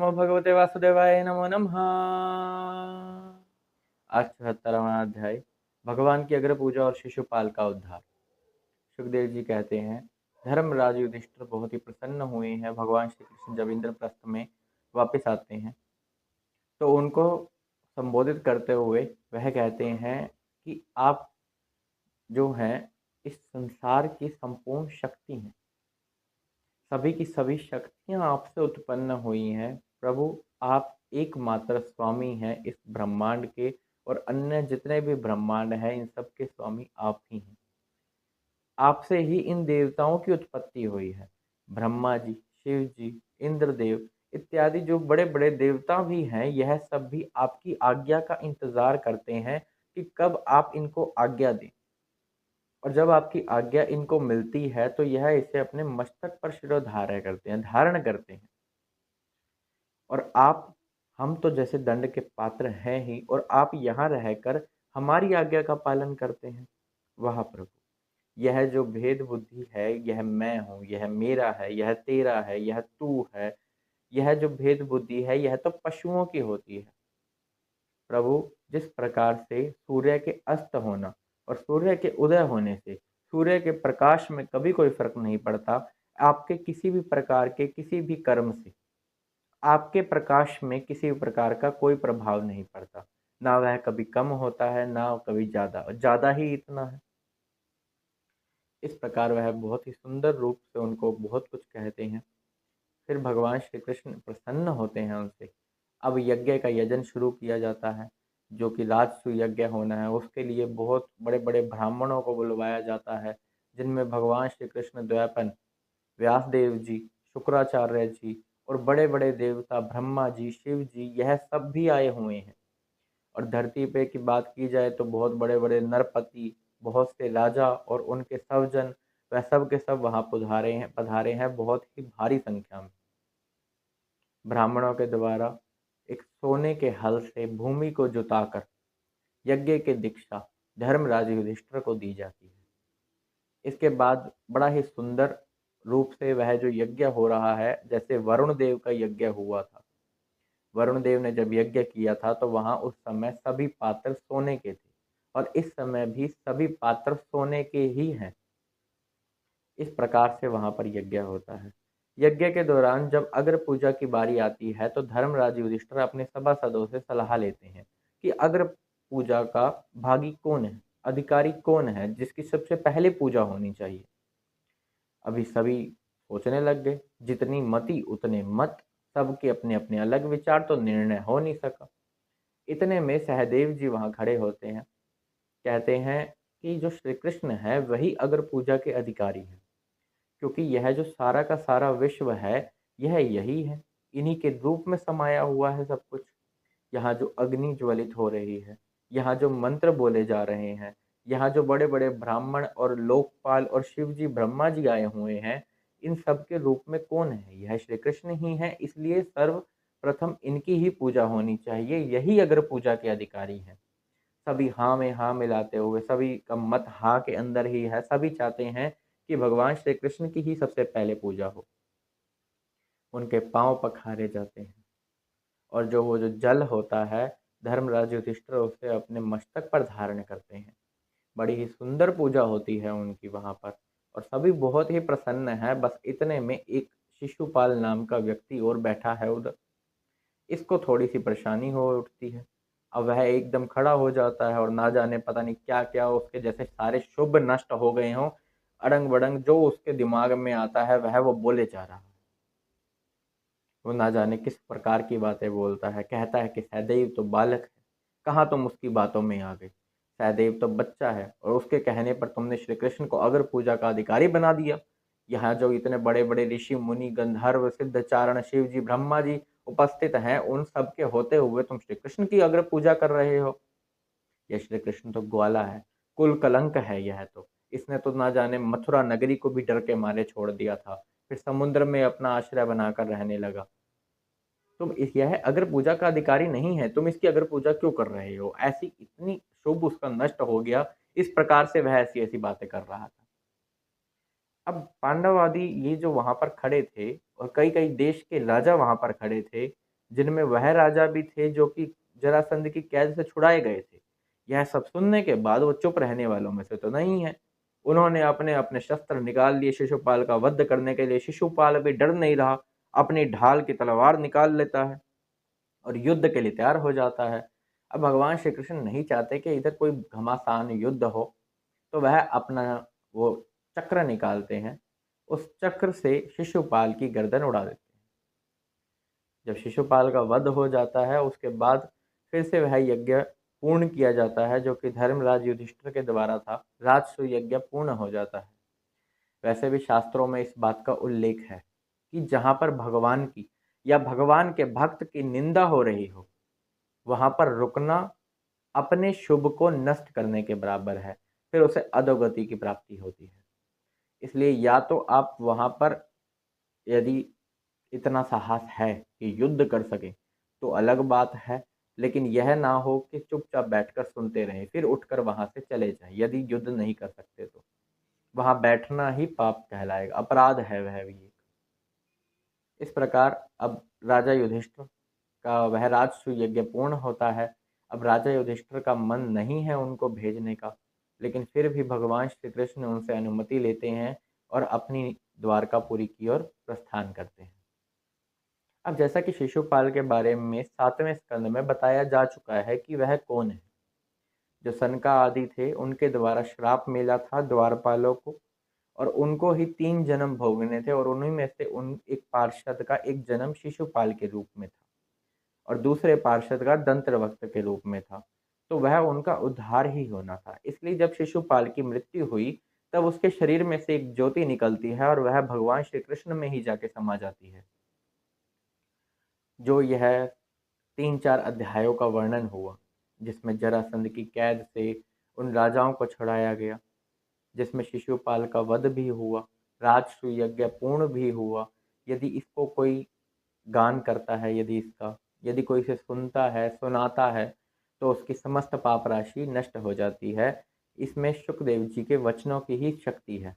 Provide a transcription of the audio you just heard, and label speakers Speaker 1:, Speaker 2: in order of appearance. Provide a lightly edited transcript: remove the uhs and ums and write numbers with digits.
Speaker 1: नमो भगवते वासुदेवाय नमो नमः। आज 74वां अध्याय भगवान की अग्र पूजा और शिशुपाल का उद्धार। सुखदेव जी कहते हैं, धर्मराज युधिष्ठिर बहुत ही प्रसन्न हुए हैं। भगवान श्री कृष्ण जब इंद्रप्रस्थ में वापस आते हैं तो उनको संबोधित करते हुए वह कहते हैं कि आप जो हैं इस संसार की संपूर्ण शक्ति हैं। सभी की सभी शक्तियां आपसे उत्पन्न हुई हैं। प्रभु, आप एकमात्र स्वामी हैं इस ब्रह्मांड के, और अन्य जितने भी ब्रह्मांड हैं इन सब के स्वामी आप ही हैं। आपसे ही इन देवताओं की उत्पत्ति हुई है। ब्रह्मा जी, शिव जी, इंद्रदेव इत्यादि जो बड़े बड़े देवता भी हैं, यह सब भी आपकी आज्ञा का इंतजार करते हैं कि कब आप इनको आज्ञा दें। और जब आपकी आज्ञा इनको मिलती है तो यह इसे अपने मस्तक पर शिरोधार्य करते हैं, धारण करते हैं। और आप, हम तो जैसे दंड के पात्र हैं ही, और आप यहाँ रहकर हमारी आज्ञा का पालन करते हैं। वाह प्रभु, यह जो भेद बुद्धि है, यह मैं हूँ, यह मेरा है, यह तेरा है, यह तू है, यह जो भेद बुद्धि है यह तो पशुओं की होती है। प्रभु, जिस प्रकार से सूर्य के अस्त होना और सूर्य के उदय होने से सूर्य के प्रकाश में कभी कोई फर्क नहीं पड़ता, आपके किसी भी प्रकार के किसी भी कर्म से आपके प्रकाश में किसी भी प्रकार का कोई प्रभाव नहीं पड़ता। ना वह कभी कम होता है, ना कभी ज़्यादा, ज़्यादा ही इतना है। इस प्रकार वह बहुत ही सुंदर रूप से उनको बहुत कुछ कहते हैं। फिर भगवान श्री कृष्ण प्रसन्न होते हैं उनसे। अब यज्ञ का यजन शुरू किया जाता है, जो कि राजसु यज्ञ होना है। उसके लिए बहुत बड़े बड़े ब्राह्मणों को बुलवाया जाता है, जिनमें भगवान श्री कृष्ण द्वैपन, व्यासदेव जी, शुक्राचार्य जी और बड़े बड़े देवता ब्रह्मा जी, शिव जी, यह सब भी आए हुए हैं। और धरती पे की बात की जाए तो बहुत बड़े बड़े नरपति, बहुत से राजा और उनके सब जन, वह सब के सब वहाँ पधारे हैं बहुत ही भारी संख्या में। ब्राह्मणों के द्वारा एक सोने के हल से भूमि को जुताकर यज्ञ की दीक्षा धर्मराज युधिष्ठिर को दी जाती है। इसके बाद बड़ा ही सुंदर रूप से वह जो यज्ञ हो रहा है, जैसे वरुण देव का यज्ञ हुआ था। वरुण देव ने जब यज्ञ किया था तो वहां उस समय सभी पात्र सोने के थे, और इस समय भी सभी पात्र सोने के ही हैं। इस प्रकार से वहां पर यज्ञ होता है। यज्ञ के दौरान जब अग्र पूजा की बारी आती है तो धर्मराज युधिष्ठिर अपने सभासदों से सलाह लेते हैं कि अग्र पूजा का भागी कौन है, अधिकारी कौन है, जिसकी सबसे पहले पूजा होनी चाहिए। अभी सभी सोचने लग गए, जितनी मति उतने मत, सबके अपने अपने अलग विचार, तो निर्णय हो नहीं सका। इतने में सहदेव जी वहां खड़े होते हैं। कहते हैं कि जो श्री कृष्ण है वही अग्र पूजा के अधिकारी है, क्योंकि यह जो सारा का सारा विश्व है यह यही है, इन्हीं के रूप में समाया हुआ है सब कुछ। यहाँ जो अग्नि ज्वलित हो रही है, यहाँ जो मंत्र बोले जा रहे हैं, यहाँ जो बड़े बड़े ब्राह्मण और लोकपाल और शिव जी, ब्रह्मा जी आए हुए हैं, इन सब के रूप में कौन है? यह श्री कृष्ण ही है। इसलिए सर्वप्रथम इनकी ही पूजा होनी चाहिए, यही अग्र पूजा के अधिकारी हैं। सभी हाँ में हाँ मिलाते हुए, सभी का मत हाँ के अंदर ही है। सभी चाहते हैं कि भगवान श्री कृष्ण की ही सबसे पहले पूजा हो। उनके पांव पखारे जाते हैं, और जो वो जो जल होता है, धर्मराज युधिष्ठिर उसे अपने मस्तक पर धारण करते हैं। बड़ी ही सुंदर पूजा होती है उनकी वहां पर, और सभी बहुत ही प्रसन्न है। बस इतने में एक शिशुपाल नाम का व्यक्ति और बैठा है उधर। इसको थोड़ी सी परेशानी हो उठती है। अब वह एकदम खड़ा हो जाता है, और ना जाने पता नहीं क्या क्या उसके जैसे सारे शुभ नष्ट हो गए हों, अड़ंग बड़ंग जो उसके दिमाग में आता है वह वो बोले जा रहा है। वो ना जाने किस प्रकार की बातें बोलता है। कहता है कि सहदेव तो बालक है, कहाँ तुम उसकी बातों में आ गए। सहदेव तो बच्चा है, और उसके कहने पर तुमने श्री कृष्ण को अग्र पूजा का अधिकारी बना दिया। यहाँ जो इतने बड़े बड़े ऋषि मुनि, गंधर्व, सिद्ध चारण, शिव जी, ब्रह्मा जी उपस्थित हैं, उन सब के होते हुए तुम श्री कृष्ण की अग्र पूजा कर रहे हो। यह श्री कृष्ण तो ग्वाला है, कुल कलंक है यह तो। इसने तो ना जाने मथुरा नगरी को भी डर के मारे छोड़ दिया था, फिर समुद्र में अपना आश्रय बनाकर रहने लगा। तुम इस यह अगर पूजा का अधिकारी नहीं है, तुम इसकी अगर पूजा क्यों कर रहे हो? ऐसी इतनी शुभ उसका नष्ट हो गया। इस प्रकार से वह ऐसी ऐसी बातें कर रहा था। अब पांडव आदि ये जो वहां पर खड़े थे, और कई कई देश के राजा वहां पर खड़े थे, जिनमें वह राजा भी थे जो कि जरासंध की कैद से छुड़ाए गए थे। यह सब सुनने के बाद वो चुप रहने वालों में से तो नहीं है। उन्होंने अपने अपने शस्त्र निकाल लिए शिशुपाल का वध करने के लिए। शिशुपाल भी डर नहीं रहा, अपनी ढाल की तलवार निकाल लेता है और युद्ध के लिए तैयार हो जाता है। अब भगवान श्री कृष्ण नहीं चाहते कि इधर कोई घमासान युद्ध हो, तो वह अपना वो चक्र निकालते हैं। उस चक्र से शिशुपाल की गर्दन उड़ा देते हैं। जब शिशुपाल का वध हो जाता है उसके बाद फिर से वह यज्ञ पूर्ण किया जाता है जो कि धर्मराज युधिष्ठिर के द्वारा था। राजसूय यज्ञ पूर्ण हो जाता है। वैसे भी शास्त्रों में इस बात का उल्लेख है कि जहाँ पर भगवान की या भगवान के भक्त की निंदा हो रही हो, वहाँ पर रुकना अपने शुभ को नष्ट करने के बराबर है, फिर उसे अधोगति की प्राप्ति होती है। इसलिए या तो आप वहाँ पर यदि इतना साहस है कि युद्ध कर सके तो अलग बात है, लेकिन यह ना हो कि चुपचाप बैठकर सुनते रहें फिर उठकर वहाँ से चले जाएं। यदि युद्ध नहीं कर सकते तो वहाँ बैठना ही पाप कहलाएगा, अपराध है वह भी एक। इस प्रकार अब राजा युधिष्ठिर का वह राजसूय यज्ञ पूर्ण होता है। अब राजा युधिष्ठिर का मन नहीं है उनको भेजने का, लेकिन फिर भी भगवान श्री कृष्ण उनसे अनुमति लेते हैं और अपनी द्वारकापुरी की ओर प्रस्थान करते हैं। अब जैसा कि शिशुपाल के बारे में 7वें स्कंद में बताया जा चुका है कि वह कौन है। जो सनका आदि थे उनके द्वारा श्राप मिला था द्वारपालों को, और उनको ही 3 जन्म भोगने थे, और उन्हीं में से उन एक पार्षद का एक जन्म शिशुपाल के रूप में था और दूसरे पार्षद का दंत्रवक्त्र के रूप में था। तो वह उनका उद्धार ही होना था। इसलिए जब शिशुपाल की मृत्यु हुई तब उसके शरीर में से एक ज्योति निकलती है और वह भगवान श्री कृष्ण में ही जाके समा जाती है। जो यह 3-4 अध्यायों का वर्णन हुआ, जिसमें जरासंध की कैद से उन राजाओं को छुड़ाया गया, जिसमें शिशुपाल का वध भी हुआ, राजसूय यज्ञ पूर्ण भी हुआ। यदि इसको कोई गान करता है, यदि कोई इसे सुनता है, सुनाता है, तो उसकी समस्त पाप राशि नष्ट हो जाती है। इसमें शुकदेव जी के वचनों की ही शक्ति है।